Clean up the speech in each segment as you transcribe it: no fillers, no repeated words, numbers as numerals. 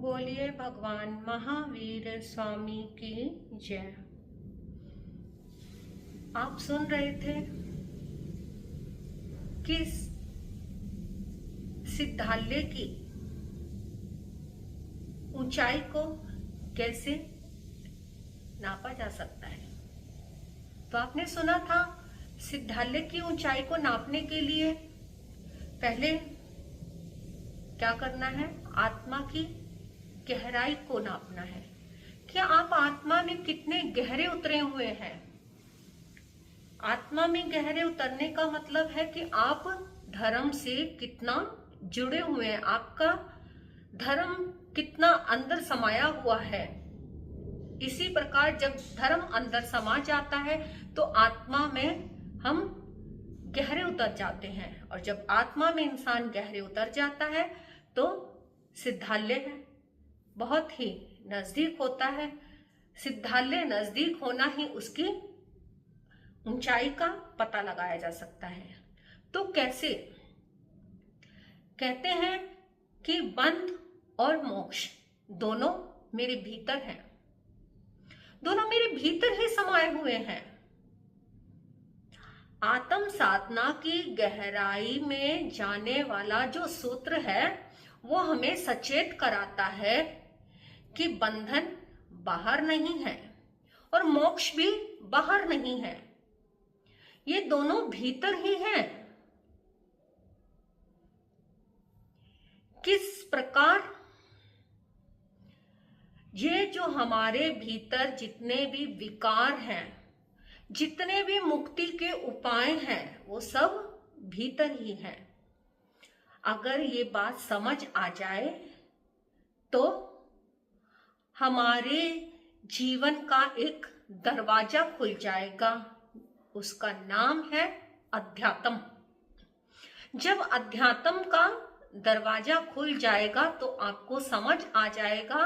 बोलिए भगवान महावीर स्वामी की जय। आप सुन रहे थे कि सिद्धालय की ऊंचाई को कैसे नापा जा सकता है। तो आपने सुना था सिद्धालय की ऊंचाई को नापने के लिए पहले क्या करना है, आत्मा की गहराई को नापना है। क्या आप आत्मा में कितने गहरे उतरे हुए हैं। आत्मा में गहरे उतरने का मतलब है कि आप धर्म से कितना जुड़े हुए हैं, आपका धर्म कितना अंदर समाया हुआ है। इसी प्रकार जब धर्म अंदर समा जाता है तो आत्मा में हम गहरे उतर जाते हैं, और जब आत्मा में इंसान गहरे उतर जाता है तो सिद्धालय है बहुत ही नजदीक होता है। सिद्धालय नजदीक होना ही उसकी ऊंचाई का पता लगाया जा सकता है। तो कैसे? कहते हैं कि बंध और मोक्ष दोनों मेरे भीतर हैं, दोनों मेरे भीतर ही समाये हुए हैं। आत्म साधना की गहराई में जाने वाला जो सूत्र है वो हमें सचेत कराता है कि बंधन बाहर नहीं है और मोक्ष भी बाहर नहीं है, ये दोनों भीतर ही हैं। किस प्रकार ये जो हमारे भीतर जितने भी विकार हैं, जितने भी मुक्ति के उपाय हैं, वो सब भीतर ही हैं। अगर ये बात समझ आ जाए तो हमारे जीवन का एक दरवाजा खुल जाएगा, उसका नाम है अध्यात्म। जब अध्यात्म का दरवाजा खुल जाएगा तो आपको समझ आ जाएगा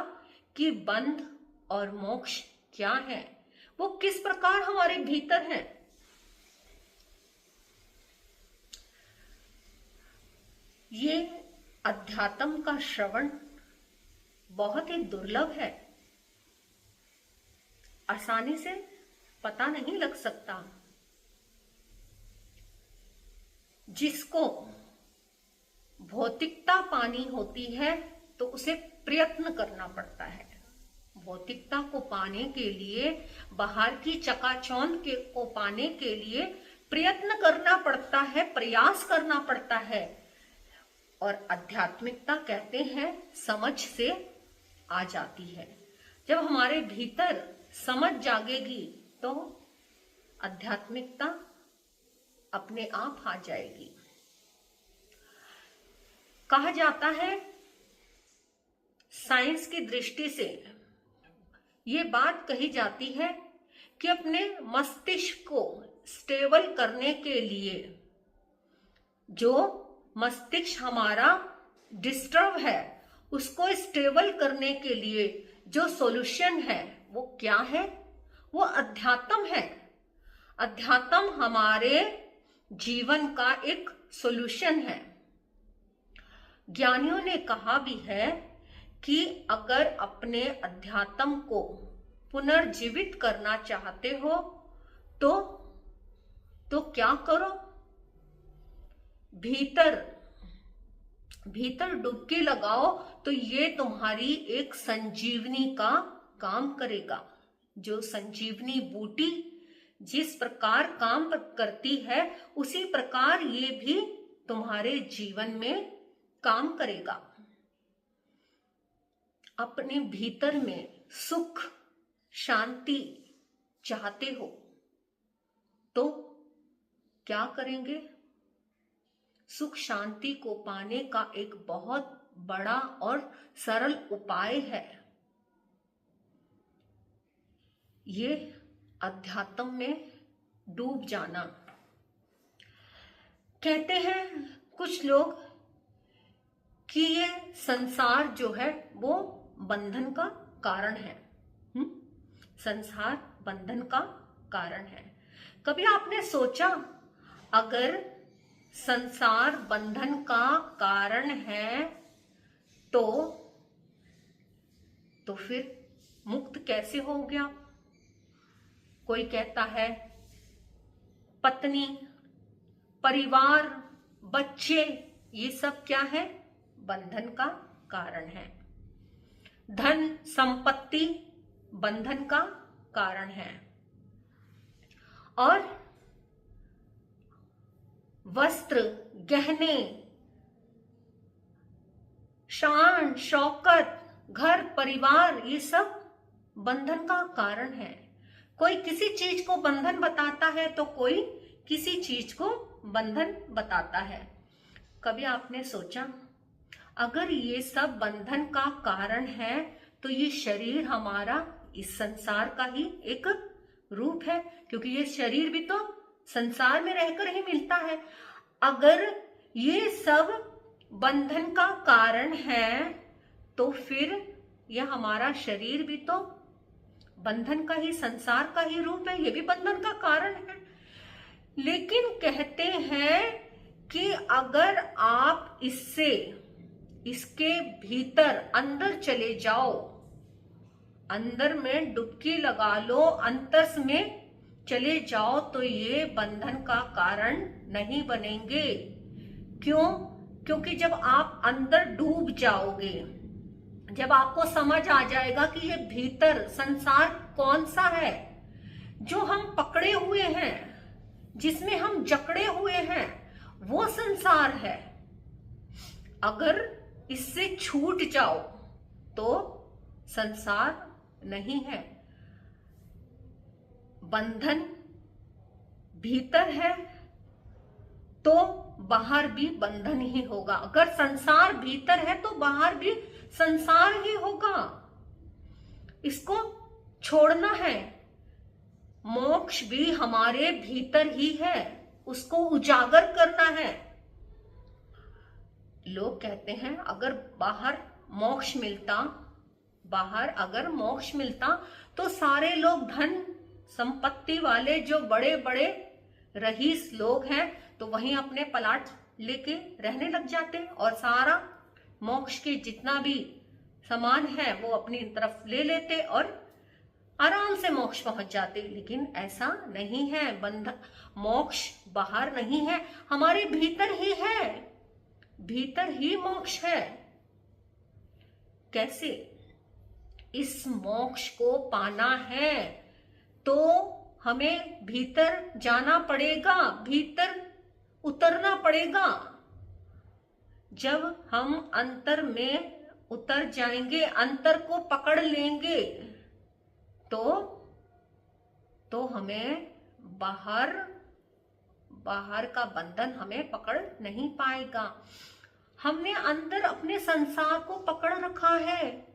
कि बंध और मोक्ष क्या है, वो किस प्रकार हमारे भीतर है। ये अध्यात्म का श्रवण बहुत ही दुर्लभ है, आसानी से पता नहीं लग सकता। जिसको भौतिकता पानी होती है तो उसे प्रयत्न करना पड़ता है। भौतिकता को पाने के लिए, बाहर की चकाचौंध को पाने के लिए प्रयत्न करना पड़ता है, प्रयास करना पड़ता है। और आध्यात्मिकता कहते हैं समझ से आ जाती है। जब हमारे भीतर समझ जागेगी तो आध्यात्मिकता अपने आप आ जाएगी। कहा जाता है साइंस की दृष्टि से ये बात कही जाती है कि अपने मस्तिष्क को स्टेबल करने के लिए, जो मस्तिष्क हमारा डिस्टर्ब है उसको स्टेबल करने के लिए जो सॉल्यूशन है वो क्या है, वो अध्यात्म है। अध्यात्म हमारे जीवन का एक सॉल्यूशन है। ज्ञानियों ने कहा भी है कि अगर अपने अध्यात्म को पुनर्जीवित करना चाहते हो तो क्या करो, भीतर डुबकी लगाओ तो ये तुम्हारी एक संजीवनी का काम करेगा। जो संजीवनी बूटी जिस प्रकार काम करती है उसी प्रकार ये भी तुम्हारे जीवन में काम करेगा। अपने भीतर में सुख शांति चाहते हो तो क्या करेंगे? सुख शांति को पाने का एक बहुत बड़ा और सरल उपाय है ये अध्यात्म में डूब जाना। कहते हैं कुछ लोग कि ये संसार जो है वो बंधन का कारण है। संसार बंधन का कारण है। कभी आपने सोचा अगर संसार बंधन का कारण है तो तो फिर मुक्त कैसे हो गया? कोई कहता है पत्नी, परिवार, बच्चे, ये सब क्या है? बंधन का कारण है। धन संपत्ति बंधन का कारण है। और वस्त्र, गहने, शान शौकत, घर परिवार, ये सब बंधन का कारण है। कोई किसी चीज को बंधन बताता है तो कोई किसी चीज को बंधन बताता है। कभी आपने सोचा, अगर ये सब बंधन का कारण है तो ये शरीर हमारा इस संसार का ही एक रूप है, क्योंकि ये शरीर भी तो संसार में रहकर ही मिलता है। अगर ये सब बंधन का कारण है तो फिर यह हमारा शरीर भी तो बंधन का ही, संसार का ही रूप है, ये भी बंधन का कारण है। लेकिन कहते हैं कि अगर आप इसके भीतर अंदर चले जाओ, अंदर में डुबकी लगा लो, अंतस में चले जाओ, तो ये बंधन का कारण नहीं बनेंगे। क्यों? क्योंकि जब आप अंदर डूब जाओगे, जब आपको समझ आ जाएगा कि ये भीतर संसार कौन सा है जो हम पकड़े हुए हैं, जिसमें हम जकड़े हुए हैं, वो संसार है। अगर इससे छूट जाओ तो संसार नहीं है। बंधन भीतर है तो बाहर भी बंधन ही होगा। अगर संसार भीतर है तो बाहर भी संसार ही होगा। इसको छोड़ना है। मोक्ष भी हमारे भीतर ही है, उसको उजागर करना है। लोग कहते हैं अगर बाहर अगर मोक्ष मिलता तो सारे लोग धन संपत्ति वाले जो बड़े बड़े रईस लोग हैं तो वहीं अपने प्लाट लेके रहने लग जाते और सारा मोक्ष के जितना भी सामान है वो अपनी तरफ ले लेते और आराम से मोक्ष पहुंच जाते। लेकिन ऐसा नहीं है। मोक्ष बाहर नहीं है, हमारे भीतर ही है, भीतर ही मोक्ष है। कैसे? इस मोक्ष को पाना है तो हमें भीतर जाना पड़ेगा, भीतर उतरना पड़ेगा। जब हम अंतर में उतर जाएंगे, अंतर को पकड़ लेंगे तो हमें बाहर का बंधन हमें पकड़ नहीं पाएगा। हमने अंदर अपने संसार को पकड़ रखा है,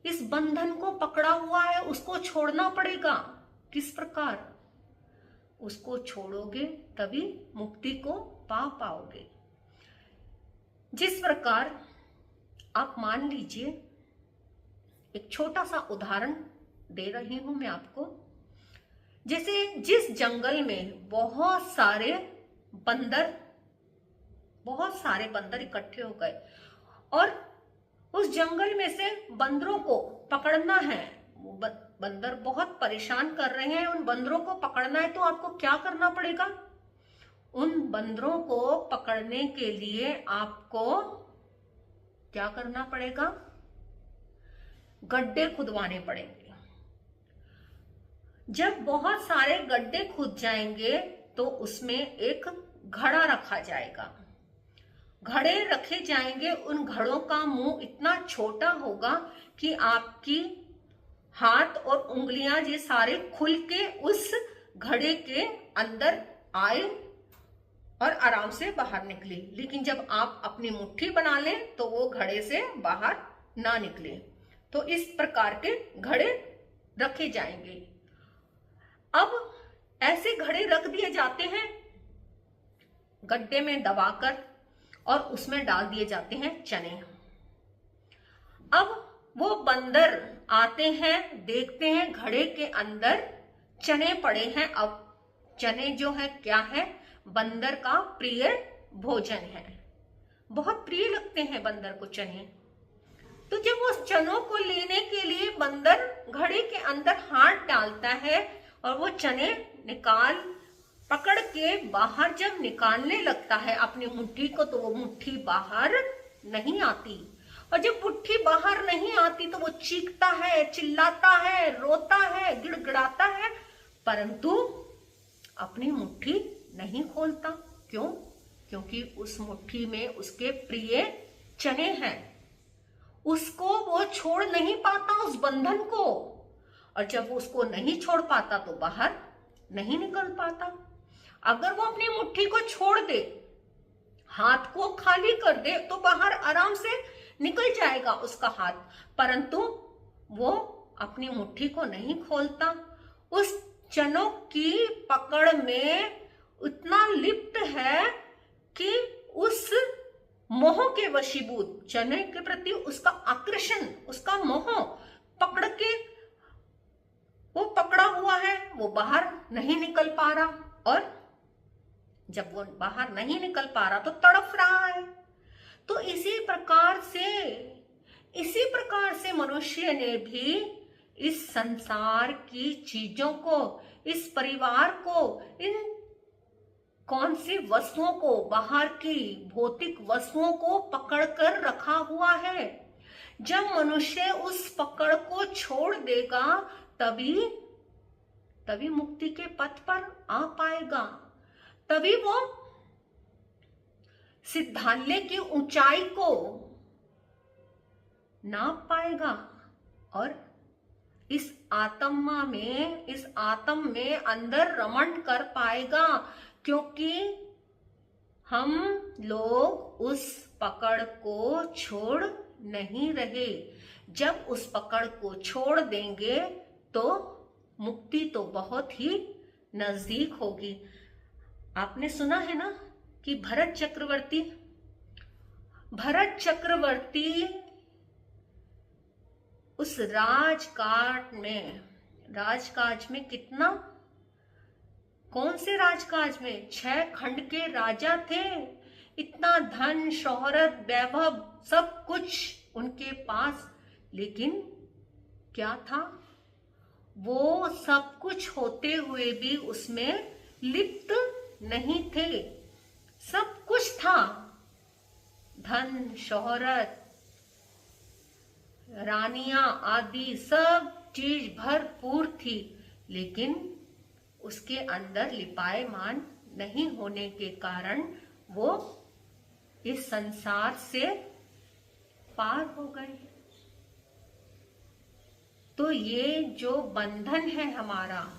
इस बंधन को पकड़ा हुआ है, उसको छोड़ना पड़ेगा। किस प्रकार? उसको छोड़ोगे तभी मुक्ति को पा पाओगे। जिस प्रकार आप मान लीजिए, एक छोटा सा उदाहरण दे रही हूं मैं आपको। जैसे जिस जंगल में बहुत सारे बंदर इकट्ठे हो गए और उस जंगल में से बंदरों को पकड़ना है, बंदर बहुत परेशान कर रहे हैं, उन बंदरों को पकड़ना है, तो आपको क्या करना पड़ेगा? उन बंदरों को पकड़ने के लिए आपको क्या करना पड़ेगा? गड्ढे खुदवाने पड़ेंगे। जब बहुत सारे गड्ढे खुद जाएंगे तो उसमें एक घड़ा रखा जाएगा। घड़े रखे जाएंगे, उन घड़ों का मुंह इतना छोटा होगा कि आपकी हाथ और उंगलियां ये सारे खुल के उस घड़े के अंदर आए और आराम से बाहर निकले। लेकिन जब आप अपनी मुट्ठी बना लें तो वो घड़े से बाहर ना निकले। तो इस प्रकार के घड़े रखे जाएंगे। अब ऐसे घड़े रख दिए जाते हैं गड्ढे में दबाकर और उसमें डाल दिए जाते हैं चने। अब वो बंदर आते हैं, देखते हैं घड़े के अंदर चने पड़े हैं। अब चने जो है क्या है? बंदर का प्रिय भोजन है, बहुत प्रिय लगते हैं बंदर को चने। तो जब वो चनों को लेने के लिए बंदर घड़े के अंदर हाथ डालता है और वो चने पकड़ के बाहर जब निकालने लगता है अपनी मुट्ठी को, तो वो मुट्ठी बाहर नहीं आती। और जब मुट्ठी बाहर नहीं आती तो वो चीखता है, चिल्लाता है, रोता है, गिड़गिड़ाता है, परंतु अपनी मुट्ठी नहीं खोलता। क्यों? क्योंकि उस मुट्ठी में उसके प्रिय चने हैं। उसको वो छोड़ नहीं पाता, उस बंधन को। और जब वो उसको नहीं छोड़ पाता तो बाहर नहीं निकल पाता। अगर वो अपनी मुट्ठी को छोड़ दे, हाथ को खाली कर दे, तो बाहर आराम से निकल जाएगा उसका हाथ, परंतु वो अपनी मुट्ठी को नहीं खोलता। उस चनों की पकड़ में इतना लिप्त है कि उस मोह के वशीभूत, चने के प्रति उसका आकर्षण, उसका मोह पकड़ के वो पकड़ा हुआ है, वो बाहर नहीं निकल पा रहा। और जब वो बाहर नहीं निकल पा रहा तो तड़प रहा है। तो इसी प्रकार से मनुष्य ने भी इस संसार की चीजों को, इस परिवार को, इन कौन सी वस्तुओं को, बाहर की भौतिक वस्तुओं को पकड़ कर रखा हुआ है। जब मनुष्य उस पकड़ को छोड़ देगा तभी मुक्ति के पथ पर आ पाएगा, तभी वो सिद्धालय की ऊंचाई को नाप पाएगा और इस आत्मा में अंदर रमण कर पाएगा। क्योंकि हम लोग उस पकड़ को छोड़ नहीं रहे। जब उस पकड़ को छोड़ देंगे तो मुक्ति तो बहुत ही नजदीक होगी। आपने सुना है ना कि भरत चक्रवर्ती उस राजकाज में कितना, कौन से राजकाज में, 6 खंड के राजा थे। इतना धन, शोहरत, वैभव, सब कुछ उनके पास, लेकिन क्या था? वो सब कुछ होते हुए भी उसमें लिप्त नहीं थे। सब कुछ था, धन, शोहरत, रानियां आदि सब चीज भरपूर थी, लेकिन उसके अंदर लिपायमान नहीं होने के कारण वो इस संसार से पार हो गए। तो ये जो बंधन है हमारा,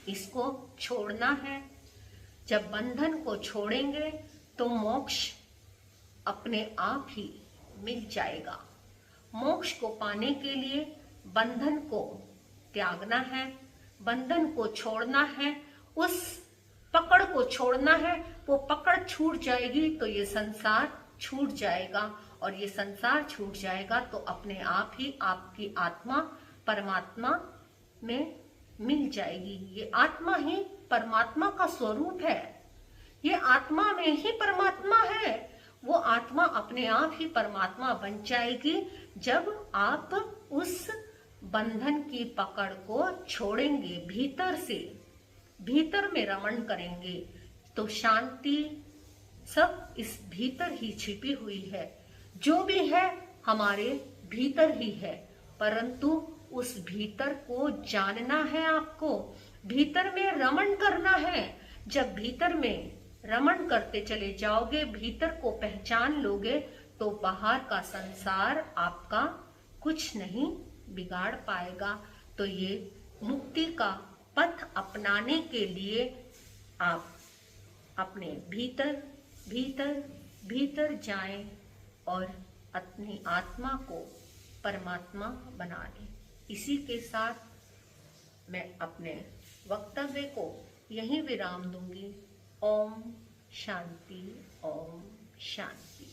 इसको छोड़ना है। जब बंधन को छोड़ेंगे तो मोक्ष अपने आप ही मिल जाएगा। मोक्ष को पाने के लिए बंधन को त्यागना है, बंधन को छोड़ना है, उस पकड़ को छोड़ना है। वो पकड़ छूट जाएगी तो ये संसार छूट जाएगा, और ये संसार छूट जाएगा तो अपने आप ही आपकी आत्मा परमात्मा में मिल जाएगी। ये आत्मा ही परमात्मा का स्वरूप है, ये आत्मा में ही परमात्मा है। वो आत्मा अपने आप ही परमात्मा बन जाएगी जब आप उस बंधन की पकड़ को छोड़ेंगे, भीतर से, भीतर में रमण करेंगे। तो शांति सब इस भीतर ही छिपी हुई है। जो भी है हमारे भीतर ही है, परंतु उस भीतर को जानना है आपको, भीतर में रमण करना है। जब भीतर में रमण करते चले जाओगे, भीतर को पहचान लोगे, तो बाहर का संसार आपका कुछ नहीं बिगाड़ पाएगा। तो ये मुक्ति का पथ अपनाने के लिए आप अपने भीतर जाएं और अपनी आत्मा को परमात्मा बना लें। इसी के साथ मैं अपने वक्तव्य को यहीं विराम दूंगी। ओम शांति, ओम शांति।